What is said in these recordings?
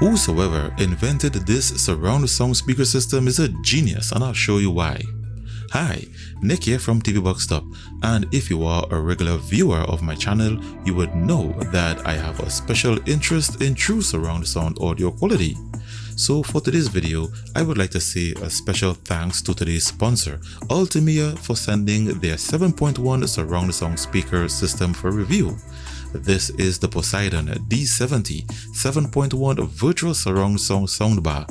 Whosoever invented this surround sound speaker system is a genius, and I'll show you why. Hi, Nick here from TV Box Top, and if you are a regular viewer of my channel, you would know that I have a special interest in true surround sound audio quality. So for today's video, I would like to say a special thanks to today's sponsor, ULTIMEA, for sending their 7.1 surround sound speaker system for review. This is the Poseidon D70 7.1 virtual surround sound soundbar,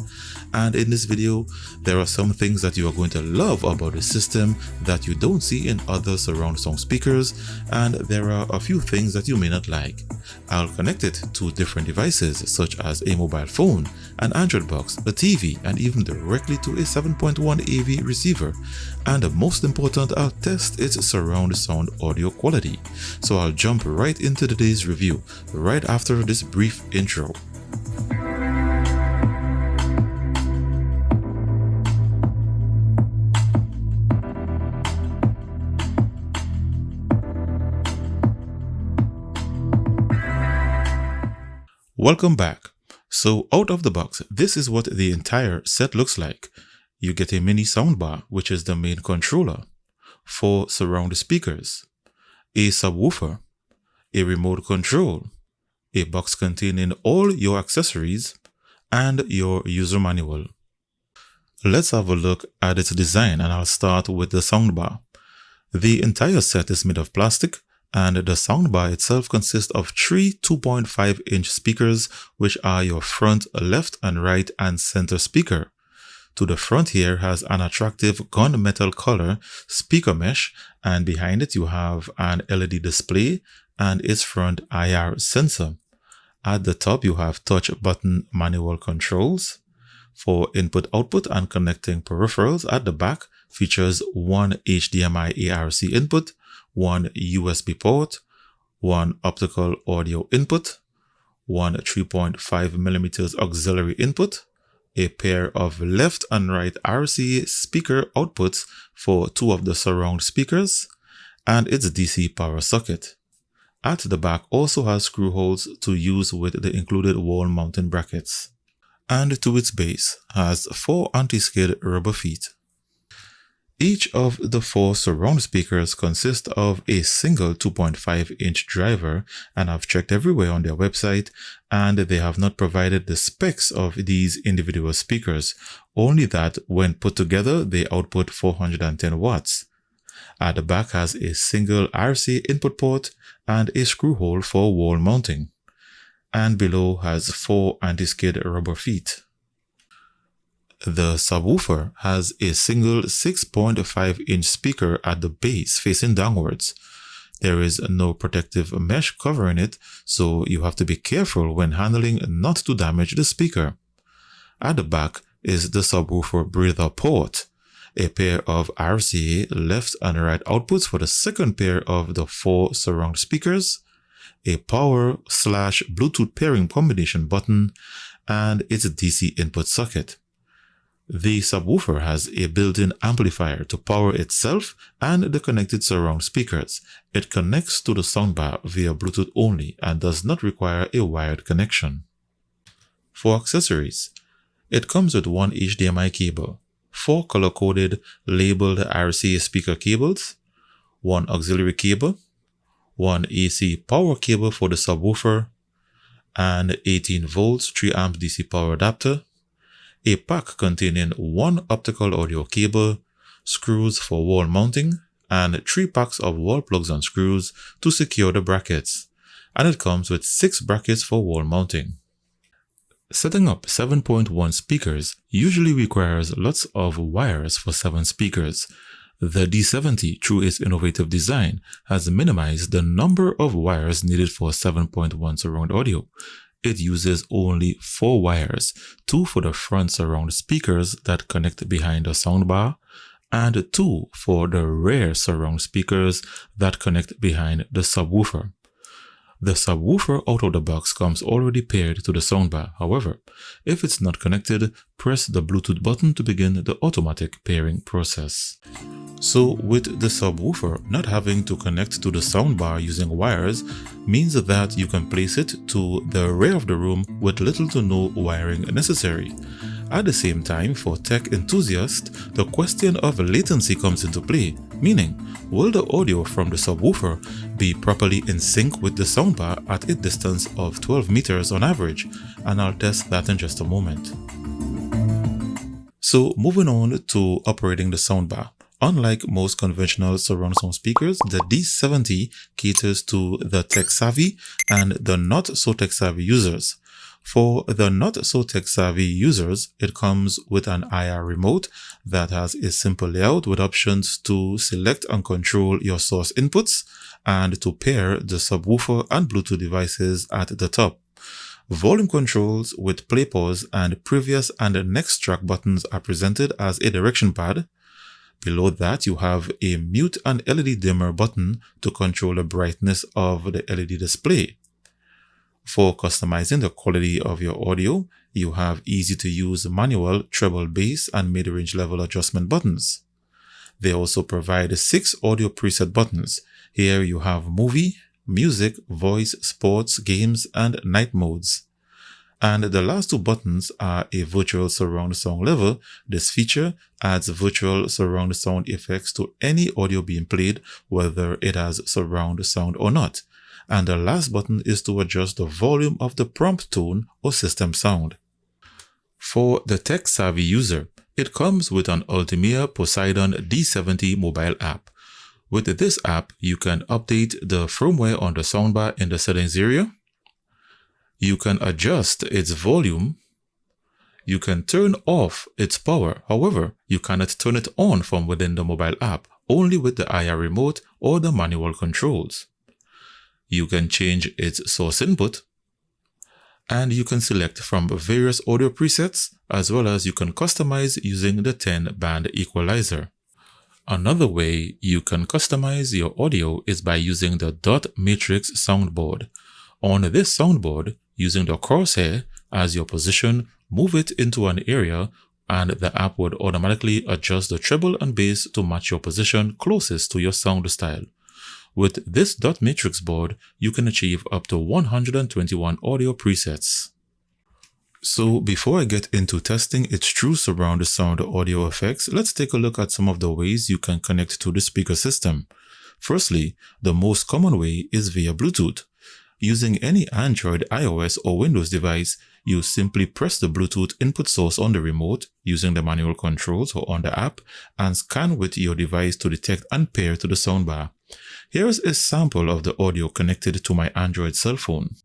and in this video there are some things that you are going to love about the system that you don't see in other surround sound speakers, and there are a few things that you may not like. I'll connect it to different devices such as a mobile phone, an Android box, a TV, and even directly to a 7.1 AV receiver. And most important, I'll test its surround sound audio quality. So I'll jump right into today's review right after this brief intro. Welcome back. So out of the box, this is what the entire set looks like. You get a mini soundbar, which is the main controller, 4 surround speakers, a subwoofer, a remote control, a box containing all your accessories, and your user manual. Let's have a look at its design, and I'll start with the soundbar. The entire set is made of plastic, and the soundbar itself consists of 3 2.5-inch speakers, which are your front, left, and right and center speaker. To the front here has an attractive gunmetal color speaker mesh, and behind it you have an LED display and its front IR sensor. At the top you have touch button manual controls for input-output and connecting peripherals. At the back features one HDMI ARC input, one USB port, one optical audio input, one 3.5mm auxiliary input, a pair of left and right RCA speaker outputs for 2 of the surround speakers, and its DC power socket. At the back also has screw holes to use with the included wall mounting brackets. And to its base has 4 anti-skid rubber feet. Each of the 4 surround speakers consist of a single 2.5-inch driver, and I've checked everywhere on their website and they have not provided the specs of these individual speakers, only that when put together they output 410 watts. At the back has a single RCA input port and a screw hole for wall mounting, and below has 4 anti-skid rubber feet. The subwoofer has a single 6.5-inch speaker at the base facing downwards. There is no protective mesh covering it, so you have to be careful when handling not to damage the speaker. At the back is the subwoofer breather port, a pair of RCA left and right outputs for the second pair of the 4 surround speakers, a power/Bluetooth pairing combination button, and its DC input socket. The subwoofer has a built-in amplifier to power itself and the connected surround speakers. It connects to the soundbar via Bluetooth only and does not require a wired connection. For accessories, it comes with one HDMI cable, 4 color-coded labeled RCA speaker cables, one auxiliary cable, one AC power cable for the subwoofer, and 18 volts 3 amp DC power adapter, a pack containing 1 optical audio cable, screws for wall mounting, and 3 packs of wall plugs and screws to secure the brackets, and it comes with 6 brackets for wall mounting. Setting up 7.1 speakers usually requires lots of wires for 7 speakers. The D70, through its innovative design, has minimized the number of wires needed for 7.1 surround audio. It uses only 4 wires, 2 for the front surround speakers that connect behind the soundbar, and 2 for the rear surround speakers that connect behind the subwoofer. The subwoofer out of the box comes already paired to the soundbar. However, if it's not connected, press the Bluetooth button to begin the automatic pairing process. So with the subwoofer, not having to connect to the soundbar using wires means that you can place it to the rear of the room with little to no wiring necessary. At the same time, for tech enthusiasts, the question of latency comes into play, meaning, will the audio from the subwoofer be properly in sync with the soundbar at a distance of 12 meters on average? And I'll test that in just a moment. So moving on to operating the soundbar. Unlike most conventional surround sound speakers, the D70 caters to the tech-savvy and the not-so-tech-savvy users. For the not-so-tech-savvy users, it comes with an IR remote that has a simple layout with options to select and control your source inputs and to pair the subwoofer and Bluetooth devices at the top. Volume controls with play, pause, and previous and next track buttons are presented as a direction pad. Below that, you have a mute and LED dimmer button to control the brightness of the LED display. For customizing the quality of your audio, you have easy to use manual treble, bass, and mid-range level adjustment buttons. They also provide 6 audio preset buttons. Here you have movie, music, voice, sports, games, and night modes. And the last 2 buttons are a virtual surround sound level. This feature adds virtual surround sound effects to any audio being played, whether it has surround sound or not. And the last button is to adjust the volume of the prompt tone or system sound. For the tech-savvy user, it comes with an ULTIMEA Poseidon D70 mobile app. With this app, you can update the firmware on the soundbar in the settings area. You can adjust its volume. You can turn off its power. However, you cannot turn it on from within the mobile app, only with the IR remote or the manual controls. You can change its source input, and you can select from various audio presets, as well as you can customize using the 10-band equalizer. Another way you can customize your audio is by using the dot matrix soundboard. On this soundboard, using the crosshair as your position, move it into an area and the app would automatically adjust the treble and bass to match your position closest to your sound style. With this dot matrix board, you can achieve up to 121 audio presets. So before I get into testing its true surround sound audio effects, let's take a look at some of the ways you can connect to the speaker system. Firstly, the most common way is via Bluetooth. Using any Android, iOS, or Windows device, you simply press the Bluetooth input source on the remote using the manual controls or on the app and scan with your device to detect and pair to the soundbar. Here's a sample of the audio connected to my Android cell phone.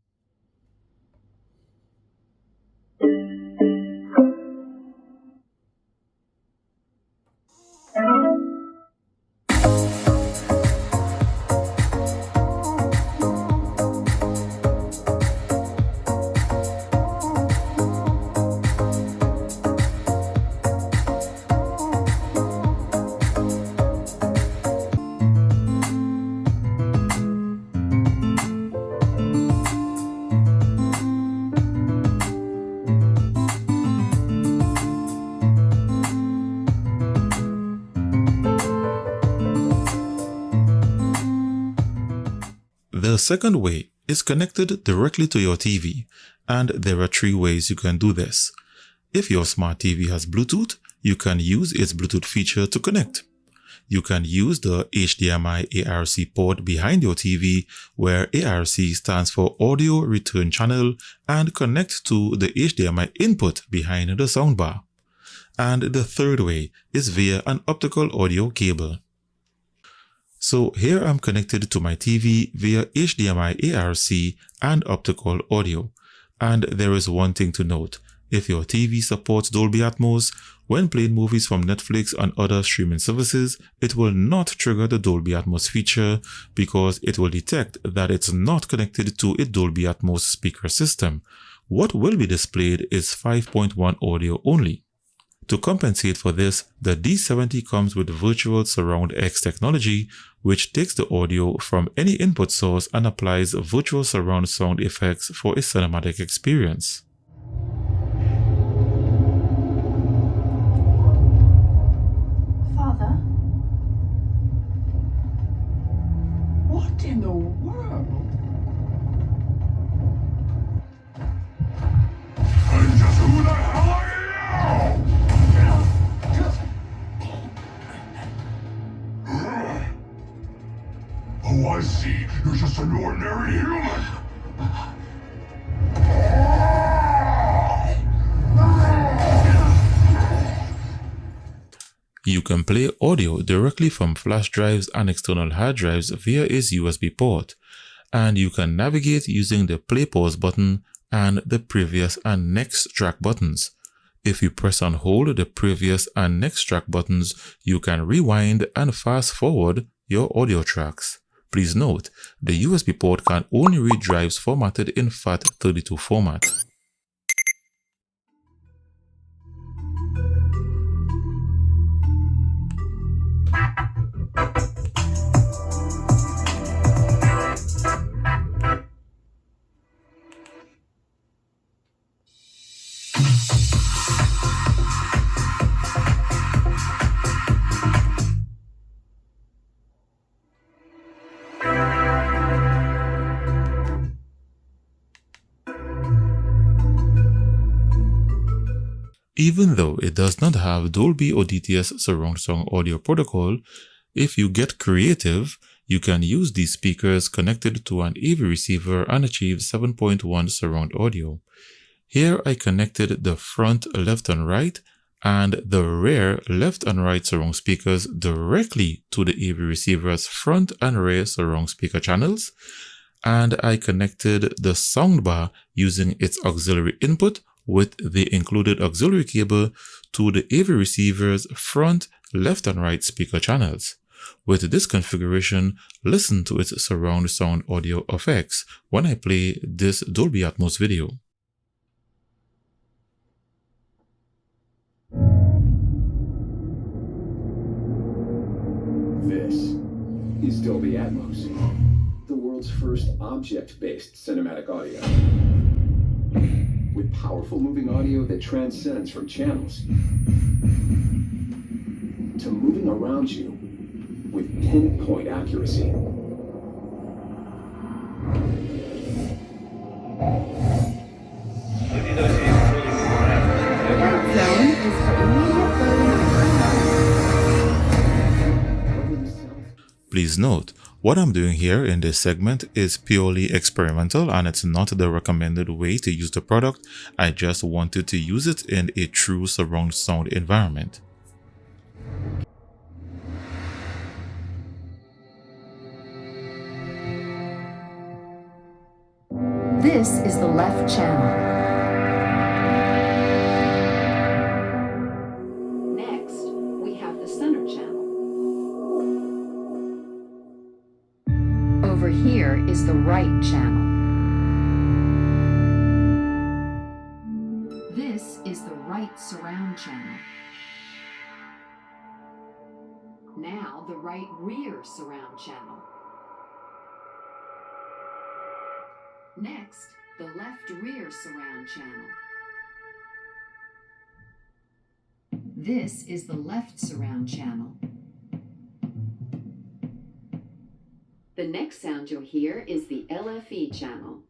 The second way is connected directly to your TV, and there are 3 ways you can do this. If your smart TV has Bluetooth, you can use its Bluetooth feature to connect. You can use the HDMI ARC port behind your TV, where ARC stands for Audio Return Channel, and connect to the HDMI input behind the soundbar. And the third way is via an optical audio cable. So here I'm connected to my TV via HDMI ARC and optical audio. And there is one thing to note. If your TV supports Dolby Atmos, when playing movies from Netflix and other streaming services, it will not trigger the Dolby Atmos feature because it will detect that it's not connected to a Dolby Atmos speaker system. What will be displayed is 5.1 audio only. To compensate for this, the D70 comes with Virtual Surround X technology, which takes the audio from any input source and applies virtual surround sound effects for a cinematic experience. Father? I see, you're just an ordinary human. You can play audio directly from flash drives and external hard drives via its USB port, and you can navigate using the play pause button and the previous and next track buttons. If you press and hold the previous and next track buttons, you can rewind and fast forward your audio tracks. Please note, the USB port can only read drives formatted in FAT32 format. Even though it does not have Dolby or DTS surround sound audio protocol, if you get creative, you can use these speakers connected to an AV receiver and achieve 7.1 surround audio. Here I connected the front left and right and the rear left and right surround speakers directly to the AV receiver's front and rear surround speaker channels, and I connected the soundbar using its auxiliary input with the included auxiliary cable to the AV receiver's front, left and right speaker channels. With this configuration, listen to its surround sound audio effects when I play this Dolby Atmos video. This is Dolby Atmos, the world's first object-based cinematic audio. With powerful moving audio that transcends from channels to moving around you with pinpoint accuracy. Please note, what I'm doing here in this segment is purely experimental and it's not the recommended way to use the product. I just wanted to use it in a true surround sound environment. This is the left channel. Next, we have the center channel. Over here is the right channel. This is the right surround channel. Now the right rear surround channel. Next, the left rear surround channel. This is the left surround channel. The next sound you'll hear is the LFE channel.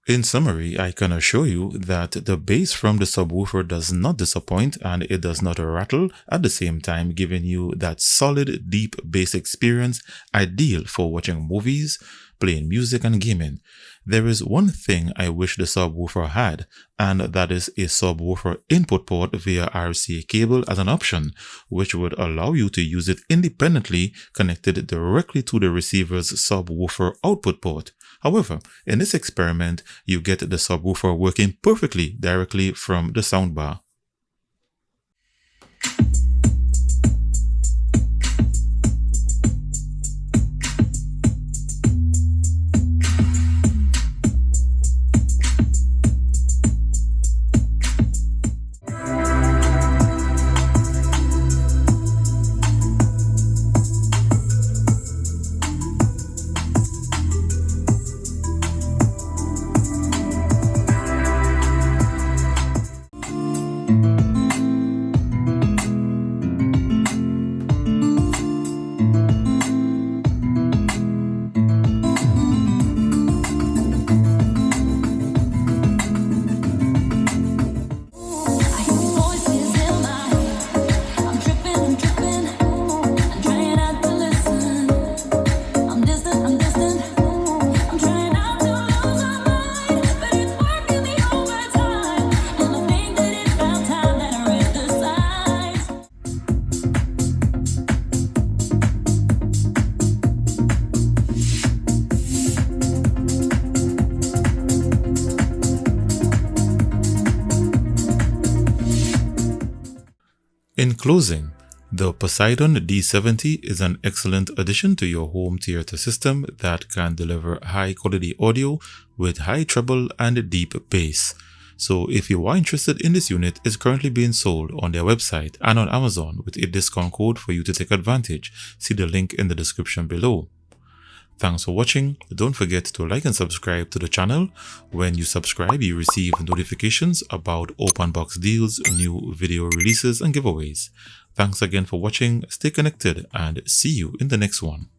In summary, I can assure you that the bass from the subwoofer does not disappoint and it does not rattle, at the same time giving you that solid, deep bass experience ideal for watching movies, playing music and gaming. There is one thing I wish the subwoofer had, and that is a subwoofer input port via RCA cable as an option, which would allow you to use it independently connected directly to the receiver's subwoofer output port. However, in this experiment, you get the subwoofer working perfectly directly from the soundbar. In closing, the Poseidon D70 is an excellent addition to your home theater system that can deliver high quality audio with high treble and deep bass. So if you are interested in this unit, it's currently being sold on their website and on Amazon with a discount code for you to take advantage. See the link in the description below. Thanks for watching. Don't forget to like and subscribe to the channel. When you subscribe, you receive notifications about open box deals, new video releases and giveaways. Thanks again for watching. Stay connected and see you in the next one.